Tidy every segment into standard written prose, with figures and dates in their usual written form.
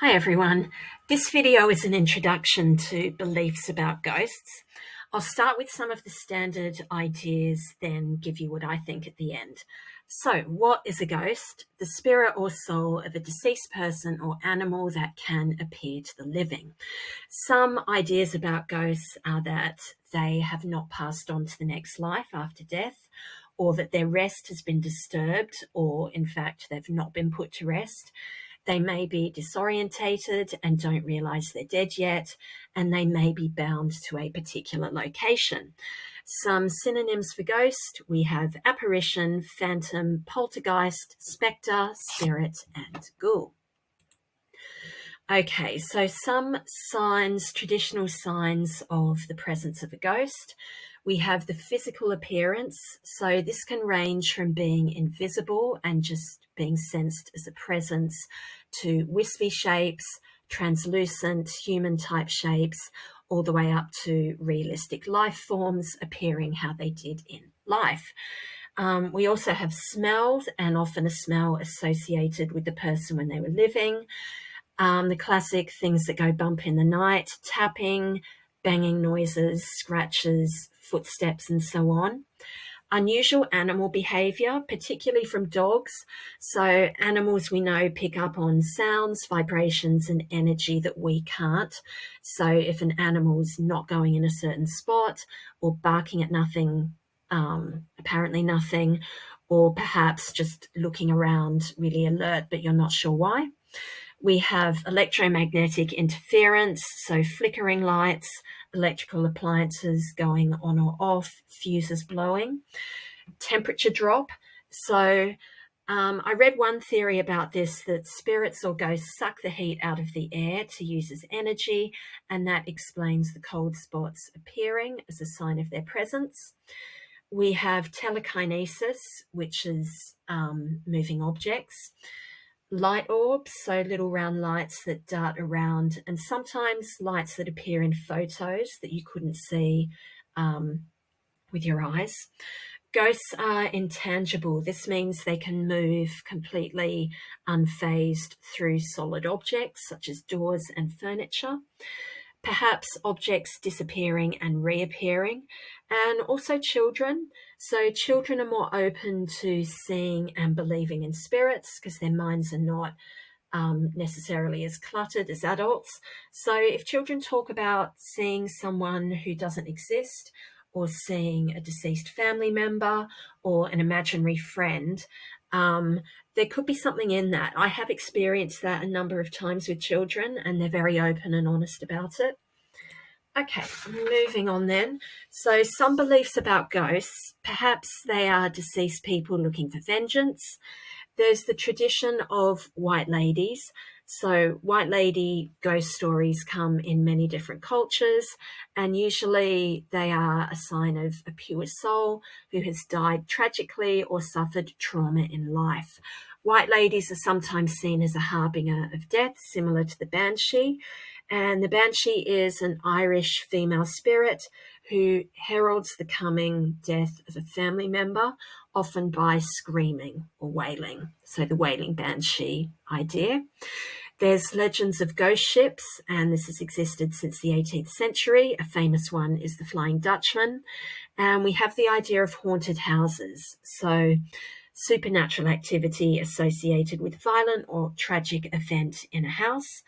Hi everyone. This video is an introduction to beliefs about ghosts. I'll start with some of the standard ideas, then give you what I think at the end. So, what is a ghost? The spirit or soul of a deceased person or animal that can appear to the living. Some ideas about ghosts are that they have not passed on to the next life after death, or that their rest has been disturbed, or in fact, they've not been put to rest. They may be disorientated and don't realize they're dead yet, and they may be bound to a particular location. Some synonyms for ghost, we have apparition, phantom, poltergeist, spectre, spirit, and ghoul. Okay, so some signs, traditional signs of the presence of a ghost. We have the physical appearance. So this can range from being invisible and just being sensed as a presence to wispy shapes, translucent human type shapes, all the way up to realistic life forms appearing how they did in life. We also have smells, and often a smell associated with the person when they were living. The classic things that go bump in the night, tapping, banging noises, scratches, footsteps, and so on. Unusual animal behavior, particularly from dogs. So animals we know pick up on sounds, vibrations, and energy that we can't. So if an animal's not going in a certain spot or barking at nothing, apparently nothing, or perhaps just looking around really alert, but you're not sure why. We have electromagnetic interference, so flickering lights, electrical appliances going on or off, fuses blowing. Temperature drop. So I read one theory about this, that spirits or ghosts suck the heat out of the air to use as energy, and that explains the cold spots appearing as a sign of their presence. We have telekinesis, which is moving objects. Light orbs, so little round lights that dart around, and sometimes lights that appear in photos that you couldn't see with your eyes. Ghosts are intangible. This means they can move completely unfazed through solid objects such as doors and furniture. Perhaps objects disappearing and reappearing, and also children. So children are more open to seeing and believing in spirits because their minds are not necessarily as cluttered as adults. So if children talk about seeing someone who doesn't exist, or seeing a deceased family member or an imaginary friend, there could be something in that. I have experienced that a number of times with children, and they're very open and honest about it. Okay, moving on then. So some beliefs about ghosts, perhaps they are deceased people looking for vengeance. There's the tradition of white ladies. So white lady ghost stories come in many different cultures, and usually they are a sign of a pure soul who has died tragically or suffered trauma in life. White ladies are sometimes seen as a harbinger of death, similar to the banshee. And the banshee is an Irish female spirit who heralds the coming death of a family member, often by screaming or wailing. So the wailing banshee idea. There's legends of ghost ships, and this has existed since the 18th century. A famous one is the Flying Dutchman. And we have the idea of haunted houses. So supernatural activity associated with violent or tragic event in a house.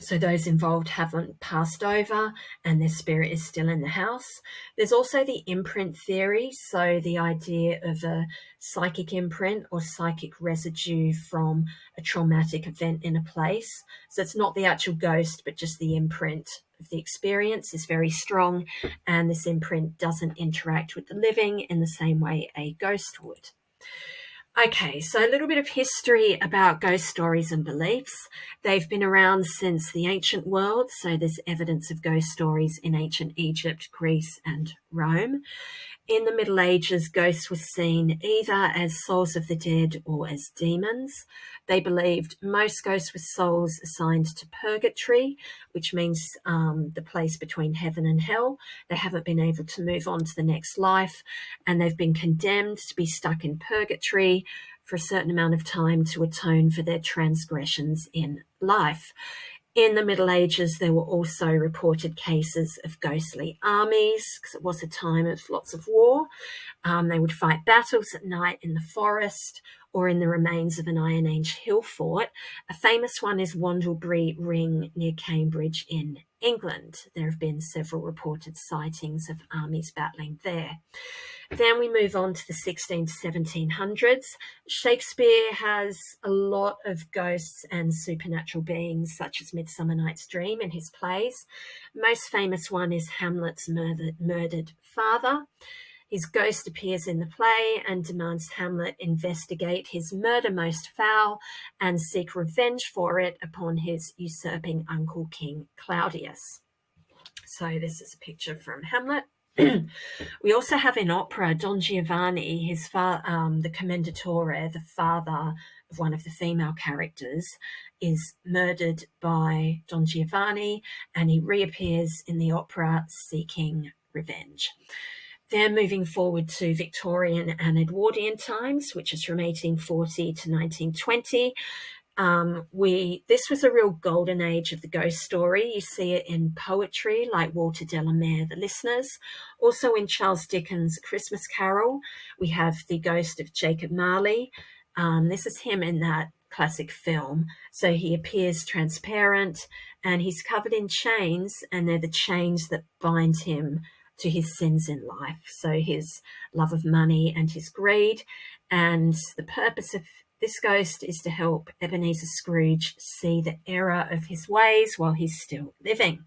So those involved haven't passed over and their spirit is still in the house. There's also the imprint theory, so the idea of a psychic imprint or psychic residue from a traumatic event in a place. So it's not the actual ghost, but just the imprint of the experience is very strong, and this imprint doesn't interact with the living in the same way a ghost would. Okay, so a little bit of history about ghost stories and beliefs. They've been around since the ancient world, so there's evidence of ghost stories in ancient Egypt, Greece, and Rome. In the Middle Ages, ghosts were seen either as souls of the dead or as demons. They believed most ghosts were souls assigned to purgatory, which means the place between heaven and hell. They haven't been able to move on to the next life, and they've been condemned to be stuck in purgatory for a certain amount of time to atone for their transgressions in life. In the Middle Ages, there were also reported cases of ghostly armies, because it was a time of lots of war. They would fight battles at night in the forest or in the remains of an Iron Age hill fort. A famous one is Wandlebury Ring near Cambridge in England. There have been several reported sightings of armies battling there. Then we move on to the 16 to 1700s. Shakespeare has a lot of ghosts and supernatural beings, such as Midsummer Night's Dream in his plays. Most famous one is Hamlet's murdered father. His ghost appears in the play and demands Hamlet investigate his murder most foul and seek revenge for it upon his usurping uncle, King Claudius. So this is a picture from Hamlet. We also have in opera Don Giovanni, the commendatore, the father of one of the female characters, is murdered by Don Giovanni, and he reappears in the opera seeking revenge. Then moving forward to Victorian and Edwardian times, which is from 1840 to 1920. This was a real golden age of the ghost story. You see it in poetry like Walter Delamere, The Listeners. Also in Charles Dickens' Christmas Carol, we have the ghost of Jacob Marley. This is him in that classic film. So he appears transparent and he's covered in chains, and they're the chains that bind him to his sins in life. So his love of money and his greed. And the purpose of this ghost is to help Ebenezer Scrooge see the error of his ways while he's still living.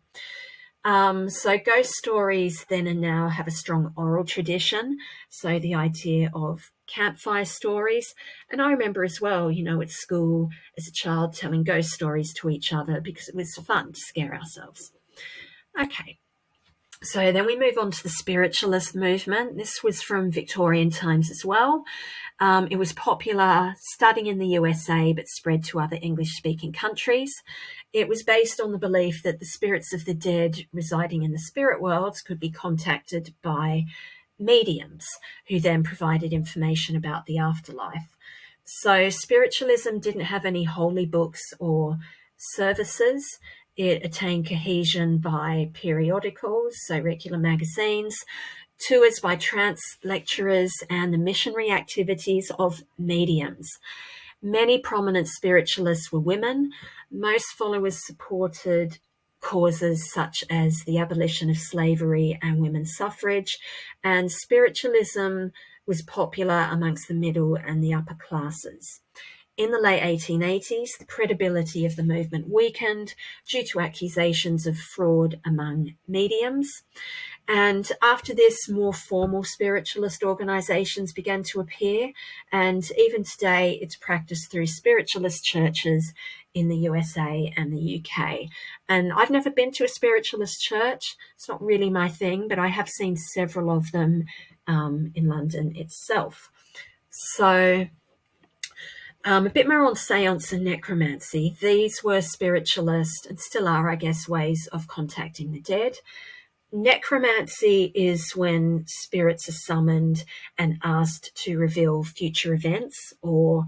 So ghost stories then and now have a strong oral tradition. So the idea of campfire stories. And I remember as well, at school as a child telling ghost stories to each other because it was fun to scare ourselves. Okay. So then we move on to the spiritualist movement. This was from Victorian times as well. It was popular starting in the USA, but spread to other English-speaking countries. It was based on the belief that the spirits of the dead residing in the spirit worlds could be contacted by mediums, who then provided information about the afterlife. So spiritualism didn't have any holy books or services. It attained cohesion by periodicals, so regular magazines, tours by trance lecturers, and the missionary activities of mediums. Many prominent spiritualists were women. Most followers supported causes such as the abolition of slavery and women's suffrage, and spiritualism was popular amongst the middle and the upper classes. In the late 1880s, the credibility of the movement weakened due to accusations of fraud among mediums. And after this, more formal spiritualist organizations began to appear. And even today, it's practiced through spiritualist churches in the USA and the UK. And I've never been to a spiritualist church. It's not really my thing, but I have seen several of them in London itself. So a bit more on seance and necromancy. These were spiritualist, and still are, I guess, ways of contacting the dead. Necromancy is when spirits are summoned and asked to reveal future events or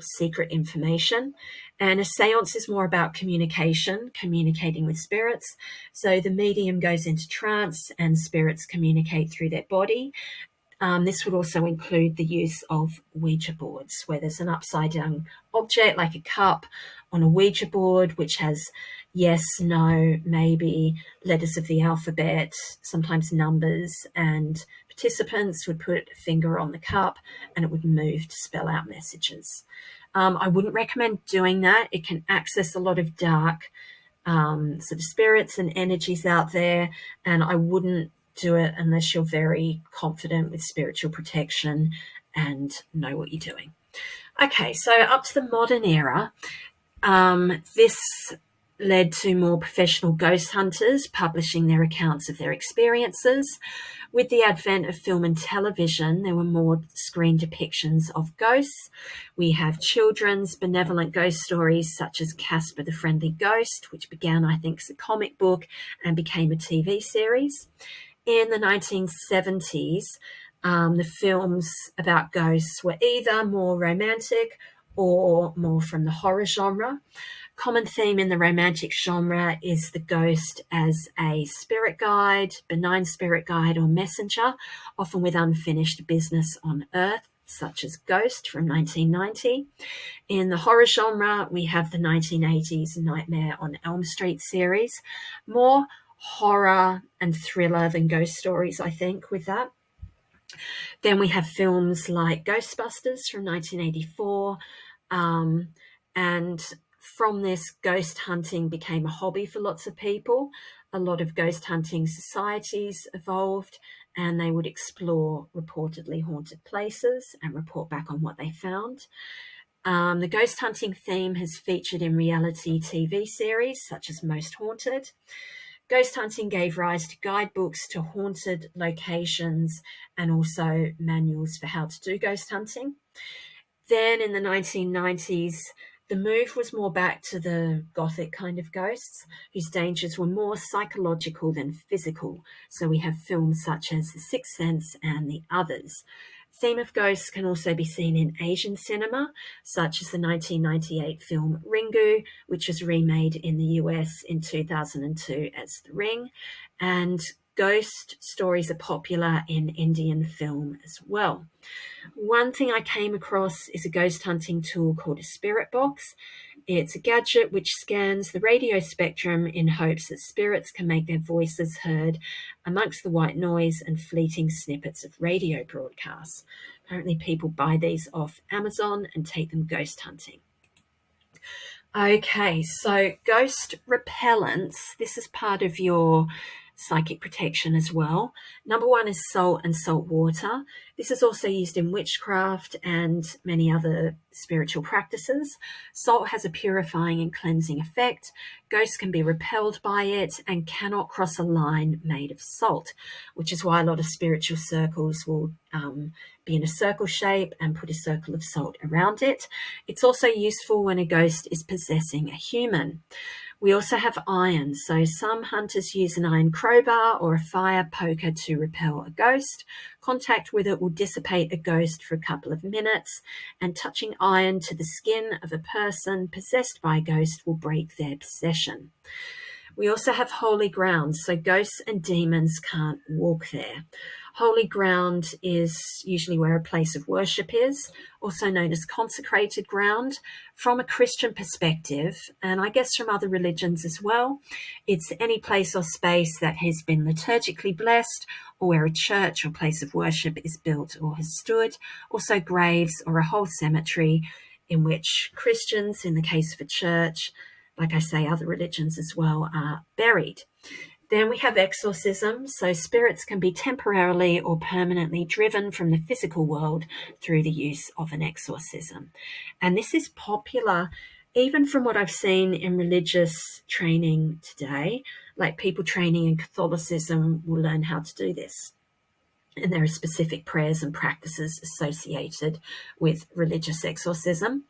secret information. And a seance is more about communicating with spirits. So the medium goes into trance and spirits communicate through their body. This would also include the use of Ouija boards, where there's an upside-down object like a cup on a Ouija board, which has yes, no, maybe, letters of the alphabet, sometimes numbers, and participants would put a finger on the cup and it would move to spell out messages. I wouldn't recommend doing that. It can access a lot of dark sort of spirits and energies out there, and I wouldn't do it unless you're very confident with spiritual protection and know what you're doing. Okay, so up to the modern era, this led to more professional ghost hunters publishing their accounts of their experiences. With the advent of film and television, there were more screen depictions of ghosts. We have children's benevolent ghost stories such as Casper the Friendly Ghost, which began, I think, as a comic book and became a TV series. In the 1970s, The films about ghosts were either more romantic or more from the horror genre. Common theme in the romantic genre is the ghost as a spirit guide, benign spirit guide or messenger, often with unfinished business on Earth, such as Ghost from 1990. In the horror genre, we have the 1980s Nightmare on Elm Street series. More horror and thriller than ghost stories, I think, with that. Then we have films like Ghostbusters from 1984. And from this, ghost hunting became a hobby for lots of people. A lot of ghost hunting societies evolved, and they would explore reportedly haunted places and report back on what they found. The ghost hunting theme has featured in reality TV series such as Most Haunted. Ghost hunting gave rise to guidebooks to haunted locations and also manuals for how to do ghost hunting. Then in the 1990s, the move was more back to the gothic kind of ghosts, whose dangers were more psychological than physical. So we have films such as The Sixth Sense and The Others. Theme of ghosts can also be seen in Asian cinema, such as the 1998 film Ringu, which was remade in the US in 2002 as The Ring. And ghost stories are popular in Indian film as well. One thing I came across is a ghost hunting tool called a spirit box. It's a gadget which scans the radio spectrum in hopes that spirits can make their voices heard amongst the white noise and fleeting snippets of radio broadcasts. Apparently people buy these off Amazon and take them ghost hunting. Okay, so ghost repellents, this is part of your psychic protection as well. Number one is salt and salt water. This is also used in witchcraft and many other spiritual practices. Salt has a purifying and cleansing effect. Ghosts can be repelled by it and cannot cross a line made of salt, which is why a lot of spiritual circles will be in a circle shape and put a circle of salt around it. It's also useful when a ghost is possessing a human. We also have iron, so some hunters use an iron crowbar or a fire poker to repel a ghost. Contact with it will dissipate a ghost for a couple of minutes, and touching iron to the skin of a person possessed by a ghost will break their possession. We also have holy ground, so ghosts and demons can't walk there. Holy ground is usually where a place of worship is, also known as consecrated ground. From a Christian perspective, and I guess from other religions as well, it's any place or space that has been liturgically blessed, or where a church or place of worship is built or has stood. Also graves or a whole cemetery in which Christians, in the case of a church, like I say, other religions as well, are buried. Then we have exorcism, so spirits can be temporarily or permanently driven from the physical world through the use of an exorcism. And this is popular even from what I've seen in religious training today, like people training in Catholicism will learn how to do this. And there are specific prayers and practices associated with religious exorcism.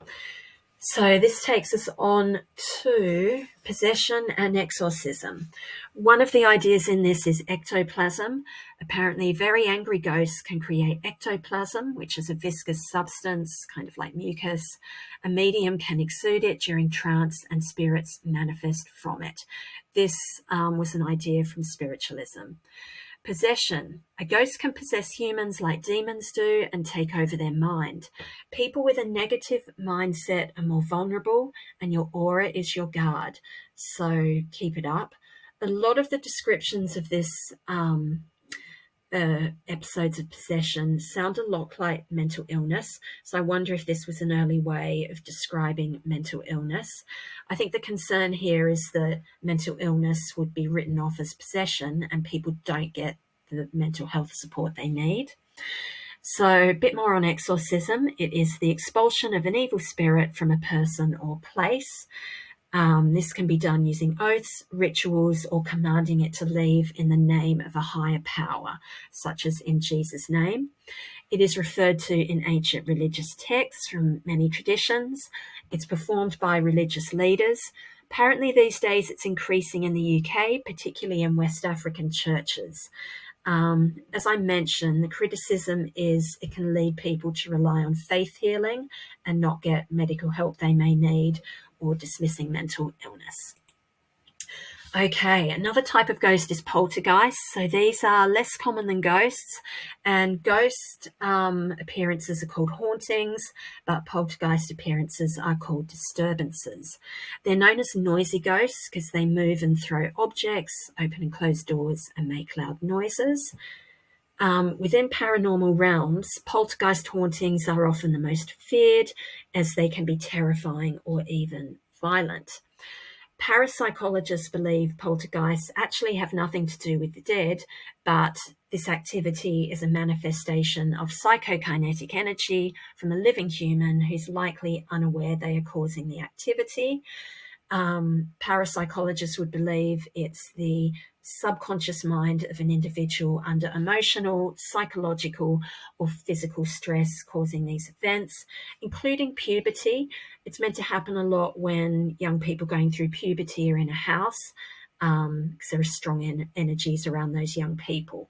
So this takes us on to possession and exorcism. One of the ideas in this is ectoplasm. Apparently very angry ghosts can create ectoplasm, which is a viscous substance, kind of like mucus. A medium can exude it during trance and spirits manifest from it. This was an idea from spiritualism. Possession. A ghost can possess humans like demons do and take over their mind. People with a negative mindset are more vulnerable, and your aura is your guard. So keep it up. A lot of the descriptions of this episodes of possession sound a lot like mental illness. So I wonder if this was an early way of describing mental illness. I think the concern here is that mental illness would be written off as possession and people don't get the mental health support they need. So a bit more on exorcism. It is the expulsion of an evil spirit from a person or place. This can be done using oaths, rituals, or commanding it to leave in the name of a higher power, such as in Jesus' name. It is referred to in ancient religious texts from many traditions. It's performed by religious leaders. Apparently these days it's increasing in the UK, particularly in West African churches. As I mentioned, the criticism is it can lead people to rely on faith healing and not get medical help they may need, or dismissing mental illness. Okay, another type of ghost is poltergeist. So these are less common than ghosts, and ghost appearances are called hauntings, but poltergeist appearances are called disturbances. They're known as noisy ghosts because they move and throw objects, open and close doors, and make loud noises. Within paranormal realms, poltergeist hauntings are often the most feared, as they can be terrifying or even violent. Parapsychologists believe poltergeists actually have nothing to do with the dead, but this activity is a manifestation of psychokinetic energy from a living human who's likely unaware they are causing the activity. Parapsychologists would believe it's the subconscious mind of an individual under emotional, psychological, or physical stress causing these events, including puberty. It's meant to happen a lot when young people going through puberty are in a house, because there are strong energies around those young people.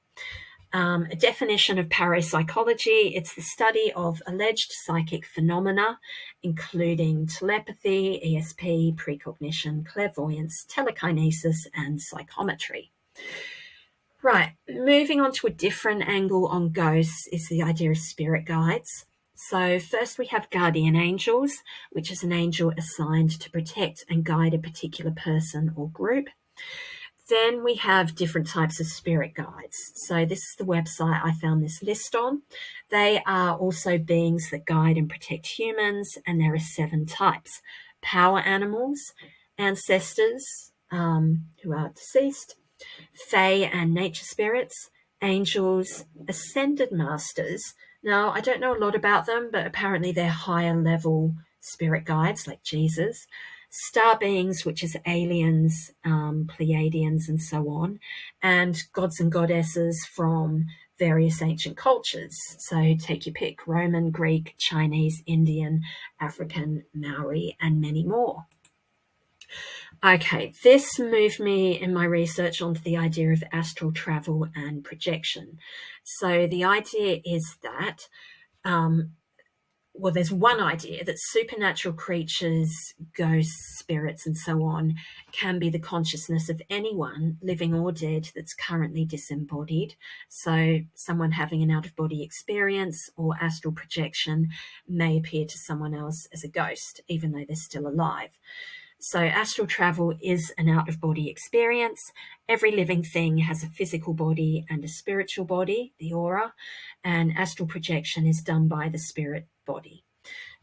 A definition of parapsychology, it's the study of alleged psychic phenomena, including telepathy, ESP, precognition, clairvoyance, telekinesis, and psychometry. Right, moving on to a different angle on ghosts is the idea of spirit guides. So first we have guardian angels, which is an angel assigned to protect and guide a particular person or group. Then we have different types of spirit guides. So this is the website I found this list on. They are also beings that guide and protect humans, and there are 7 types: power animals, ancestors who are deceased, fae and nature spirits, angels, ascended masters. Now, I don't know a lot about them, but apparently they're higher level spirit guides like Jesus, star beings, which is aliens, Pleiadians, and so on, and gods and goddesses from various ancient cultures. So take your pick: Roman, Greek, Chinese, Indian, African, Maori, and many more. Okay, this moved me in my research onto the idea of astral travel and projection. So the idea is that there's one idea that supernatural creatures, ghosts, spirits, and so on, can be the consciousness of anyone, living or dead, that's currently disembodied. So someone having an out-of-body experience or astral projection may appear to someone else as a ghost, even though they're still alive. So astral travel is an out-of-body experience. Every living thing has a physical body and a spiritual body, the aura, and astral projection is done by the spirit body.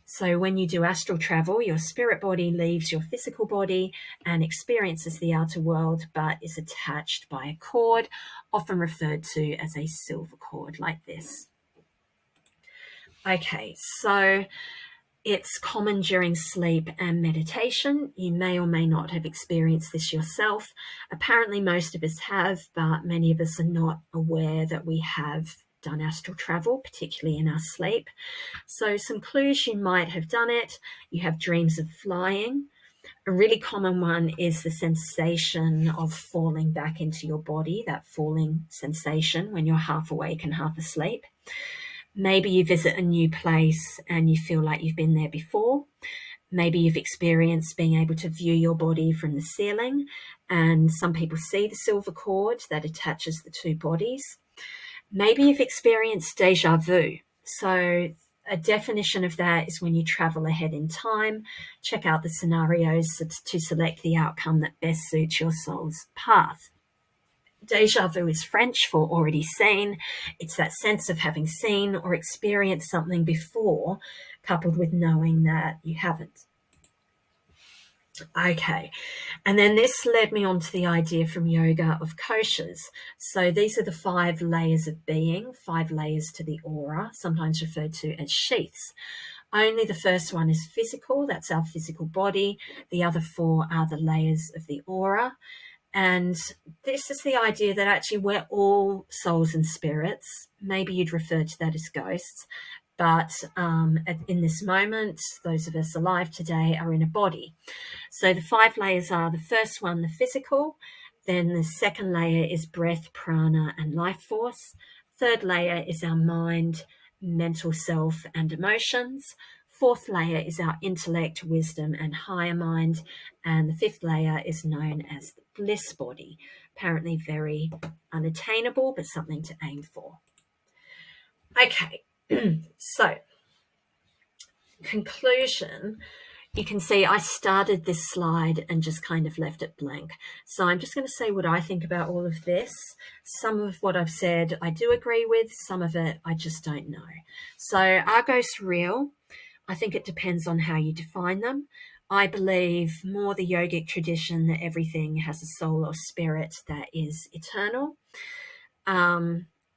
So when you do astral travel, your spirit body leaves your physical body and experiences the outer world, but is attached by a cord, often referred to as a silver cord, like this. Okay, so it's common during sleep and meditation. You may or may not have experienced this yourself. Apparently most of us have, but many of us are not aware that we have done astral travel, particularly in our sleep. So some clues: you might have done it. You have dreams of flying. A really common one is the sensation of falling back into your body, that falling sensation when you're half awake and half asleep. Maybe you visit a new place and you feel like you've been there before. Maybe you've experienced being able to view your body from the ceiling, and some people see the silver cord that attaches the 2 bodies. Maybe you've experienced deja vu. So a definition of that is when you travel ahead in time, check out the scenarios to select the outcome that best suits your soul's path. Deja vu is French for already seen. It's that sense of having seen or experienced something before, coupled with knowing that you haven't. Okay, and then this led me on to the idea from yoga of koshas. So these are the 5 layers of being, 5 layers to the aura, sometimes referred to as sheaths. Only the first one is physical, that's our physical body. The other 4 are the layers of the aura. And this is the idea that actually we're all souls and spirits. Maybe you'd refer to that as ghosts, but in this moment, those of us alive today are in a body. So the 5 layers are: the first one, the physical, Then the second layer is breath, prana, and life force. Third layer is our mind, mental self, and emotions. Fourth layer is our intellect, wisdom, and higher mind. And the fifth layer is known as the bliss body. Apparently very unattainable, but something to aim for. Okay, so conclusion. You can see I started this slide and just kind of left it blank. So I'm just going to say what I think about all of this. Some of what I've said I do agree with, some of it I just don't know. So are ghosts real? I think it depends on how you define them. I believe more the yogic tradition that everything has a soul or spirit that is eternal,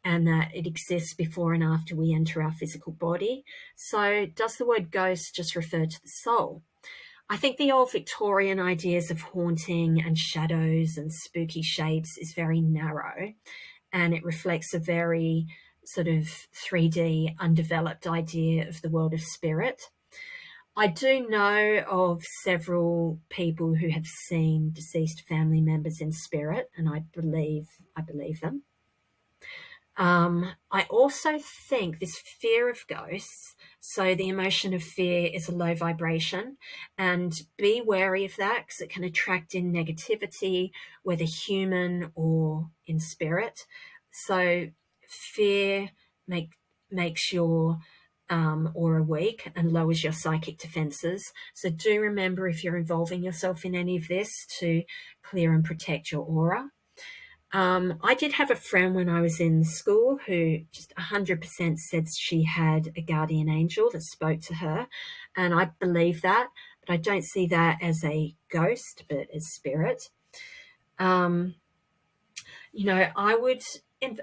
and that it exists before and after we enter our physical body. So does the word ghost just refer to the soul? I think the old Victorian ideas of haunting and shadows and spooky shapes is very narrow, and it reflects a very sort of 3D undeveloped idea of the world of spirit. I do know of several people who have seen deceased family members in spirit, and I believe them. I also think this fear of ghosts, so the emotion of fear is a low vibration, and be wary of that because it can attract in negativity, whether human or in spirit. So fear makes your aura weak and lowers your psychic defenses. So do remember, if you're involving yourself in any of this, to clear and protect your aura. I did have a friend when I was in school who just 100% said she had a guardian angel that spoke to her, and I believe that, but I don't see that as a ghost, but as spirit. I would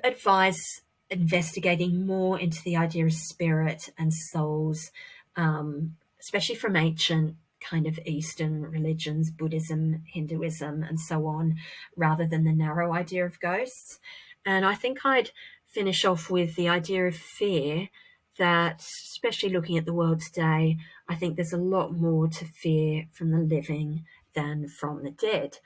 advise investigating more into the idea of spirit and souls, especially from ancient kind of Eastern religions, Buddhism, Hinduism, and so on, rather than the narrow idea of ghosts. And I think I'd finish off with the idea of fear, that, especially looking at the world today, I think there's a lot more to fear from the living than from the dead.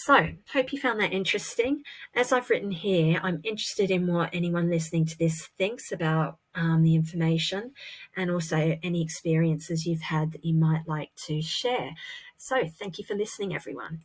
So, hope you found that interesting. As I've written here, I'm interested in what anyone listening to this thinks about the information, and also any experiences you've had that you might like to share. So, thank you for listening, everyone.